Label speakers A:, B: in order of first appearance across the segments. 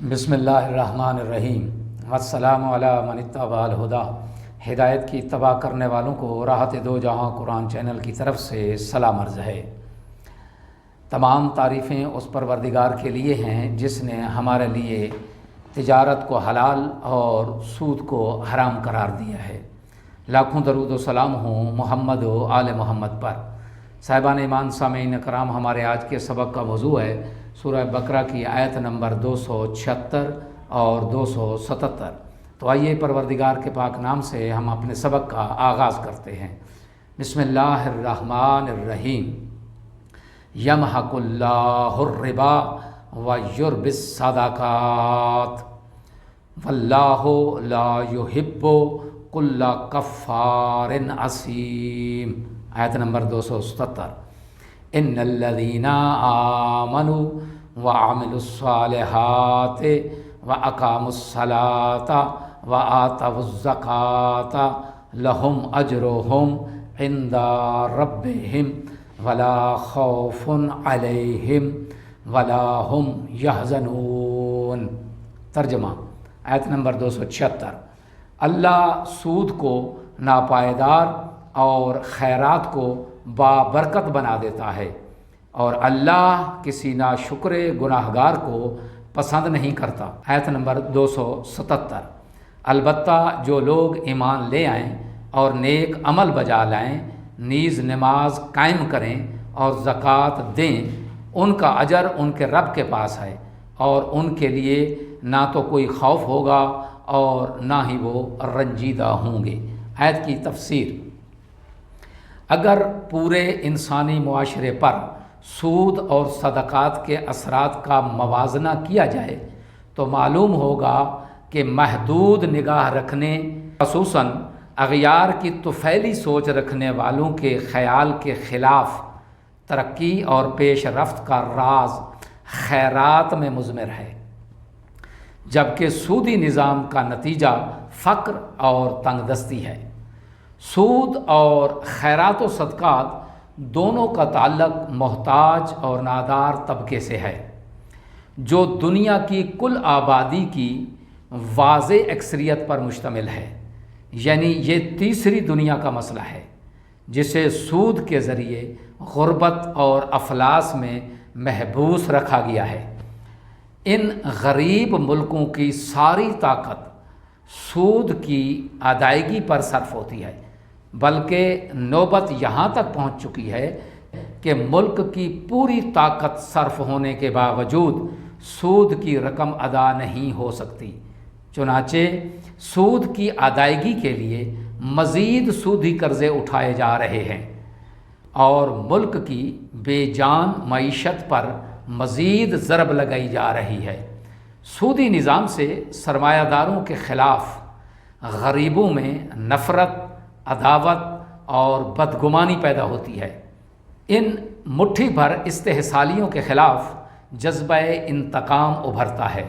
A: بسم اللہ الرحمن الرحیم والسلام علی من اتبع الہدیٰ۔ ہدایت کی اتباع کرنے والوں کو راحت دو جہاں قرآن چینل کی طرف سے سلام عرض ہے۔ تمام تعریفیں اس پروردگار کے لیے ہیں جس نے ہمارے لیے تجارت کو حلال اور سود کو حرام قرار دیا ہے۔ لاکھوں درود و سلام ہوں محمد و آل محمد پر۔ صاحبان ایمان سامعین کرام، ہمارے آج کے سبق کا موضوع ہے سورہ بقرہ کی آیت نمبر 276 اور 277۔ تو آئیے پروردگار کے پاک نام سے ہم اپنے سبق کا آغاز کرتے ہیں۔ بسم اللہ الرحمن الرحیم۔ یمحق اللہ الربا ویربی الصدقات واللہ لا یحب کل کفار اثیم۔ آیت نمبر 277۔ ان الذین آمنوا وعملوا الصالحات واقاموا الصلاة وآتوا الزکاة لهم اجرهم عند ربهم ولا خوف علیہم ولا هم یحزنون۔ ترجمہ آیت نمبر 276۔ اللہ سود کو ناپائیدار اور خیرات کو بابرکت بنا دیتا ہے، اور اللہ کسی ناشکر گناہگار کو پسند نہیں کرتا۔ آیت نمبر 277۔ البتہ جو لوگ ایمان لے آئیں اور نیک عمل بجا لائیں، نیز نماز قائم کریں اور زکوٰۃ دیں، ان کا اجر ان کے رب کے پاس ہے، اور ان کے لیے نہ تو کوئی خوف ہوگا اور نہ ہی وہ رنجیدہ ہوں گے۔ آیت کی تفسیر۔ اگر پورے انسانی معاشرے پر سود اور صدقات کے اثرات کا موازنہ کیا جائے تو معلوم ہوگا کہ محدود نگاہ رکھنے، خصوصاً اغیار کی طفیلی سوچ رکھنے والوں کے خیال کے خلاف ترقی اور پیش رفت کا راز خیرات میں مضمر ہے، جبکہ سودی نظام کا نتیجہ فقر اور تنگ دستی ہے۔ سود اور خیرات و صدقات دونوں کا تعلق محتاج اور نادار طبقے سے ہے، جو دنیا کی کل آبادی کی واضح اکثریت پر مشتمل ہے۔ یعنی یہ تیسری دنیا کا مسئلہ ہے جسے سود کے ذریعے غربت اور افلاس میں محبوس رکھا گیا ہے۔ ان غریب ملکوں کی ساری طاقت سود کی ادائیگی پر صرف ہوتی ہے، بلکہ نوبت یہاں تک پہنچ چکی ہے کہ ملک کی پوری طاقت صرف ہونے کے باوجود سود کی رقم ادا نہیں ہو سکتی۔ چنانچہ سود کی ادائیگی کے لیے مزید سودی قرضے اٹھائے جا رہے ہیں، اور ملک کی بے جان معیشت پر مزید ضرب لگائی جا رہی ہے۔ سودی نظام سے سرمایہ داروں کے خلاف غریبوں میں نفرت، عداوت اور بدگمانی پیدا ہوتی ہے۔ ان مٹھی بھر استحصالیوں کے خلاف جذبہ انتقام ابھرتا ہے۔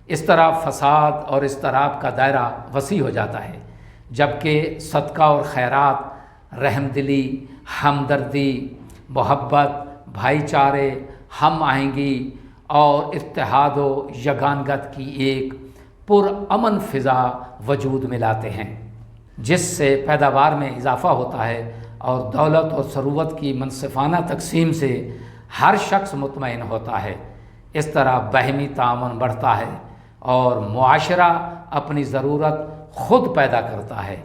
A: اس طرح فساد اور اضطراب کا دائرہ وسیع ہو جاتا ہے، جبکہ صدقہ اور خیرات، رحم دلی، ہمدردی، محبت، بھائی چارے، ہم آہنگی اور اتحاد و یگانگت کی ایک پرامن فضا وجود میں لاتے ہیں، جس سے پیداوار میں اضافہ ہوتا ہے اور دولت اور ثروت کی منصفانہ تقسیم سے ہر شخص مطمئن ہوتا ہے۔ اس طرح باہمی تعاون بڑھتا ہے اور معاشرہ اپنی ضرورت خود پیدا کرتا ہے،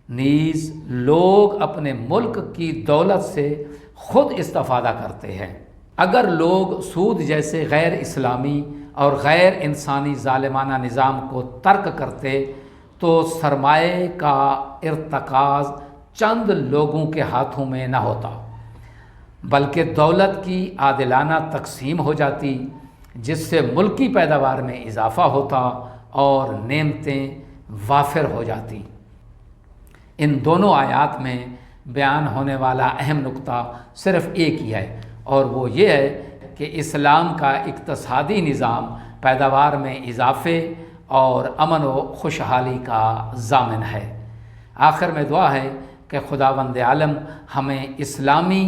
A: نیز لوگ اپنے ملک کی دولت سے خود استفادہ کرتے ہیں۔ اگر لوگ سود جیسے غیر اسلامی اور غیر انسانی ظالمانہ نظام کو ترک کرتے تو سرمایہ کا ارتکاز چند لوگوں کے ہاتھوں میں نہ ہوتا، بلکہ دولت کی عادلانہ تقسیم ہو جاتی، جس سے ملکی پیداوار میں اضافہ ہوتا اور نعمتیں وافر ہو جاتی۔ ان دونوں آیات میں بیان ہونے والا اہم نقطہ صرف ایک ہی ہے، اور وہ یہ ہے کہ اسلام کا اقتصادی نظام پیداوار میں اضافے اور امن و خوشحالی کا ضامن ہے۔ آخر میں دعا ہے کہ خداوند عالم ہمیں اسلامی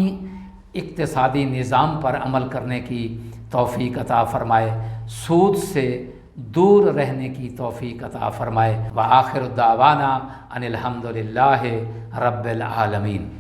A: اقتصادی نظام پر عمل کرنے کی توفیق عطا فرمائے، سود سے دور رہنے کی توفیق عطا فرمائے۔ وآخر الدعوانا ان الحمد للہ رب العالمین۔